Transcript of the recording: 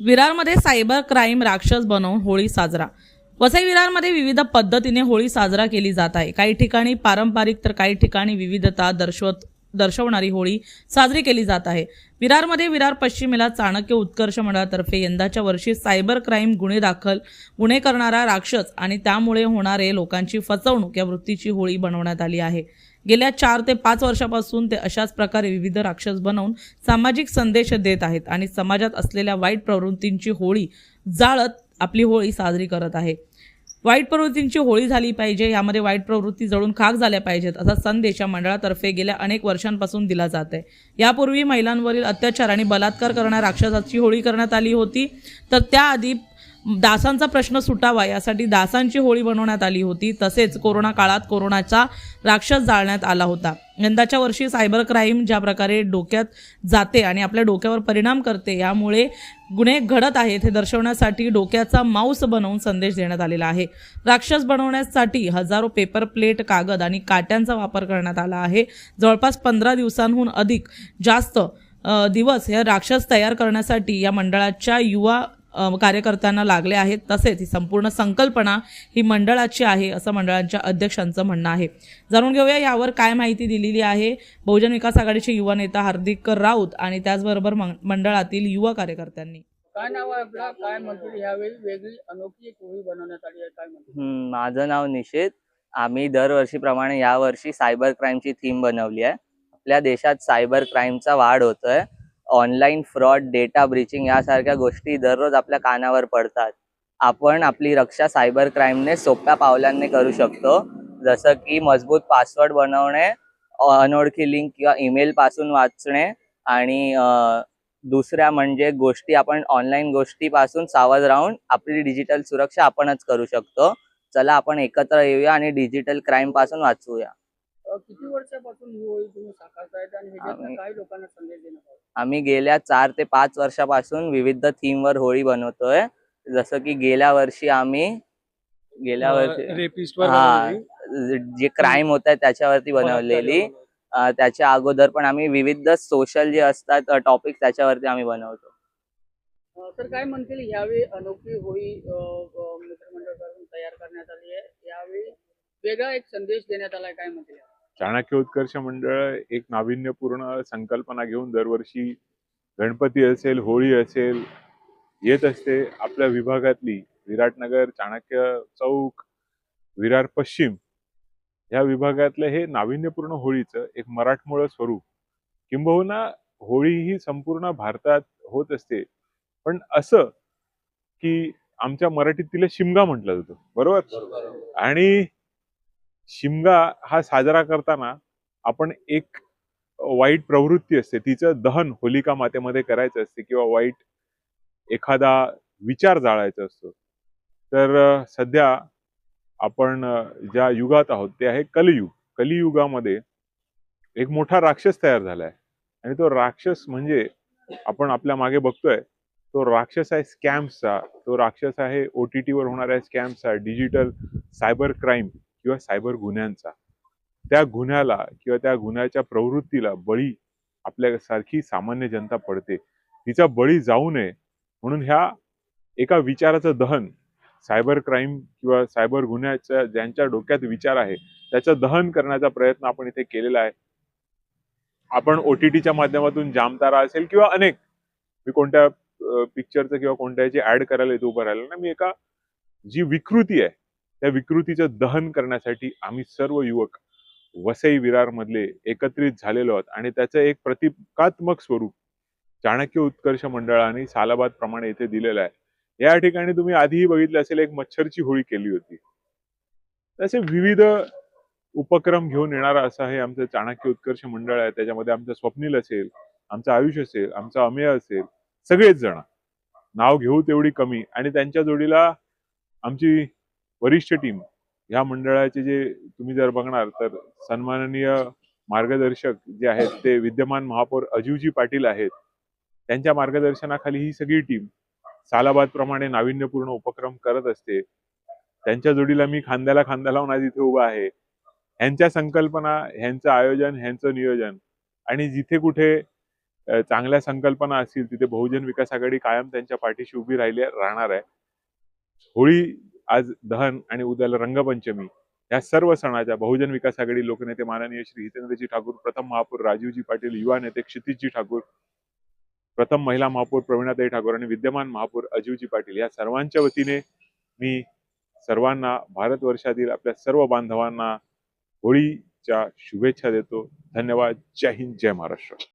विरारमध्ये cyber crime राक्षस बनवून होळी साजरा. वसई विरारमध्ये विविध पद्धतीने होळी साजरा केली जात आहे. काही ठिकाणी पारंपरिक तर काही ठिकाणी विविधता दर्शवणारी होळी साजरी केली जात आहे. विरारमध्ये विरार पश्चिमेला चाणक्य उत्कर्ष मंडळातर्फे यंदाच्या वर्षी सायबर क्राईम गुन्हे करणारा राक्षस आणि त्यामुळे होणारे लोकांची फसवणूक या वृत्तीची होळी बनवण्यात आली आहे. गेल्या 4 ते 5 वर्षापासून ते अशाच प्रकारे विविध राक्षस बनवून सामाजिक संदेश देत आहेत आणि समाजात असलेल्या वाईट प्रवृत्तींची होळी जाळत आपली होळी साजरी करत आहे. वाईट प्रवृत्तींची होळी झाली पाहिजे, यामध्ये वाईट प्रवृत्ती जळून खाक झाल्या पाहिजेत असा संदेश या मंडळातर्फे गेल्या अनेक वर्षांपासून दिला जात आहे. यापूर्वी महिलांवरील अत्याचार आणि बलात्कार करणाऱ्या राक्षसाची होळी करण्यात आली होती, तर त्याआधी दासांचा प्रश्न सुटावा यासाठी दासांची होळी बनवण्यात आली होती. तसेच कोरोना काळात कोरोनाचा राक्षस जाळण्यात आला होता. यंदाच्या वर्षी सायबर क्राईम ज्या प्रकारे डोक्यात जाते आणि आपल्या डोक्यावर परिणाम करते, यामुळे गुन्हे घडत आहेत हे दर्शवण्यासाठी डोक्याचा माऊस बनवून संदेश देण्यात आलेला आहे. राक्षस बनवण्यासाठी हजारो पेपर प्लेट, कागद आणि काट्यांचा वापर करण्यात आला आहे. जवळपास 15 दिवसांहून जास्त दिवस हे राक्षस तयार करण्यासाठी या मंडळाच्या युवा कार्यकर्त्यांना लागले आहेत. तसेच ही संपूर्ण संकल्पना ही मंडळाची आहे असं मंडळाच्या अध्यक्षांचं म्हणणं आहे. जाणून घेऊया यावर काय माहिती दिलेली आहे बहुजन विकास आघाडीचे युवा नेता हार्दिक राऊत आणि त्याचबरोबर मंडळातील युवा कार्यकर्त्यांनी. काय नाव आहे आपलं? काय म्हणतील यावेळी वेगळी अनोखी होळी बनवण्यात आली आहे, काय म्हणतील? माझं नाव निषेध. आम्ही दरवर्षीप्रमाणे यावर्षी सायबर क्राईमची थीम बनवली आहे. आपल्या देशात सायबर क्राईमचा वाढ होतोय. ऑनलाईन फ्रॉड, डेटा ब्रीचिंग यासारख्या गोष्टी दररोज आपल्या कानावर पडतात. आपण आपली रक्षा सायबर क्राईमने सोप्या पावलांनी करू शकतो, जसं की मजबूत पासवर्ड बनवणे, अनोळखी लिंक किंवा ईमेल पासून वाचणे आणि दुसऱ्या म्हणजे आपण ऑनलाईन गोष्टीपासून सावध राहून आपली डिजिटल सुरक्षा आपणच करू शकतो. चला आपण एकत्र येऊया आणि डिजिटल क्राईम पासून वाचूया. किती वर्षापासून ही होळी तुम्ही साकारतायत आणि ह्याच्यातनं काय लोकांना संदेश देणार आहोत? आम्ही गेल्या 4 ते 5 वर्षापासून विविध थीमवर होळी बनवतोय. जसं की गेल्या वर्षी जे क्राईम होत आहे त्याच्यावरती बनवलेली. त्याच्या अगोदर पण आम्ही विविध सोशल जे असतात टॉपिक त्याच्यावरती आम्ही बनवतो. तर काय म्हणतील यावेळी अनोखी होळी मित्रमंडळ करून तयार करण्यात आली आहे. यावेळी वेगळा एक संदेश देण्यात आलाय, काय म्हणतील? चाणक्य उत्कर्ष मंडळ एक नाविन्यपूर्ण संकल्पना घेऊन दरवर्षी गणपती असेल, होळी असेल येत असते. आपल्या विभागातली विराटनगर, चाणक्य चौक, विरार पश्चिम या विभागातलं हे नाविन्यपूर्ण होळीचं एक मराठमोळं स्वरूप. किंबहुना होळी ही संपूर्ण भारतात होत असते, पण असं की आमच्या मराठीत तिला शिमगा म्हटलं जातं, बरोबर? आणि शिमगा हा साजरा करताना आपण एक वाईट प्रवृत्ती असते तिचं दहन होलिका मातेमध्ये करायचं असते किंवा वाईट एखादा विचार जाळायचा असतो. तर सध्या आपण ज्या युगात आहोत ते आहे कलियुग. कलियुगामध्ये एक मोठा राक्षस तयार झालाय आणि तो राक्षस म्हणजे आपण आपल्या मागे बघतोय, तो राक्षस आहे स्कॅम्सचा, तो राक्षस आहे OTT वर होणाऱ्या स्कॅम्सचा, डिजिटल सायबर क्राईम किंवा सायबर गुन्ह्यांचा. त्या गुन्ह्याला किंवा त्या गुन्ह्याच्या प्रवृत्तीला बळी आपल्यासारखी सामान्य जनता पडते. तिचा बळी जाऊ नये म्हणून ह्या एका विचाराचं दहन, सायबर क्राईम किंवा सायबर गुन्ह्याच्या ज्यांच्या डोक्यात विचार आहे त्याचं दहन करण्याचा प्रयत्न आपण इथे केलेला आहे. आपण OTTच्या माध्यमातून जामतारा असेल किंवा अनेक, मी कोणत्या पिक्चरचं किंवा कोणत्याची ऍड करायला इथे उभं राहिलं ना, मी एका जी विकृती आहे त्या विकृतीचं दहन करण्यासाठी आम्ही सर्व युवक वसई विरार मधले एकत्रित झालेलो आहोत आणि त्याचं एक प्रतिकात्मक स्वरूप चाणक्य उत्कर्ष मंडळाने सालाबाद प्रमाणे इथे दिलेलं आहे. या ठिकाणी तुम्ही आधीही बघितलं असेल एक मच्छरची होळी केली होती. तसे विविध उपक्रम घेऊन येणारा असं हे आमचं चाणक्य उत्कर्ष मंडळ आहे. त्याच्यामध्ये आमचं स्वप्नील असेल, आमचं आयुष असेल, आमचा अमेय असेल, सगळेच जण, नाव घेऊ तेवढी कमी. आणि त्यांच्या जोडीला आमची वरिष्ठ टीम, ह्या मंडळाचे जे तुम्ही जर बघणार तर सन्माननीय मार्गदर्शक जे आहेत ते विद्यमान महापौर अजीवजी पाटील आहेत. त्यांच्या मार्गदर्शनाखाली ही सगळी टीम सालाबाद प्रमाणे नाविन्यपूर्ण उपक्रम करत असते. त्यांच्या जोडीला मी खांद्याला खांदा लावून आज इथे उभा आहे. ह्यांच्या संकल्पना, ह्यांचं आयोजन, ह्यांचं नियोजन आणि जिथे कुठे चांगल्या संकल्पना असतील तिथे बहुजन विकास आघाडी कायम त्यांच्या पाठीशी उभी राहणार आहे. होळी आज दहन आणि उद्याला रंगपंचमी या सर्व सणाच्या बहुजन विकास आघाडी लोकनेते माननीय श्री हितेंद्रजी ठाकूर, प्रथम महापौर राजीवजी पाटील, युवा नेते क्षितिजजी ठाकूर, प्रथम महिला महापौर प्रवीणाताई ठाकूर आणि विद्यमान महापौर अजीवजी पाटील या सर्वांच्या वतीने मी सर्वांना भारतवर्षातील आपल्या सर्व बांधवांना होळीच्या शुभेच्छा देतो. धन्यवाद. जय हिंद, जय महाराष्ट्र.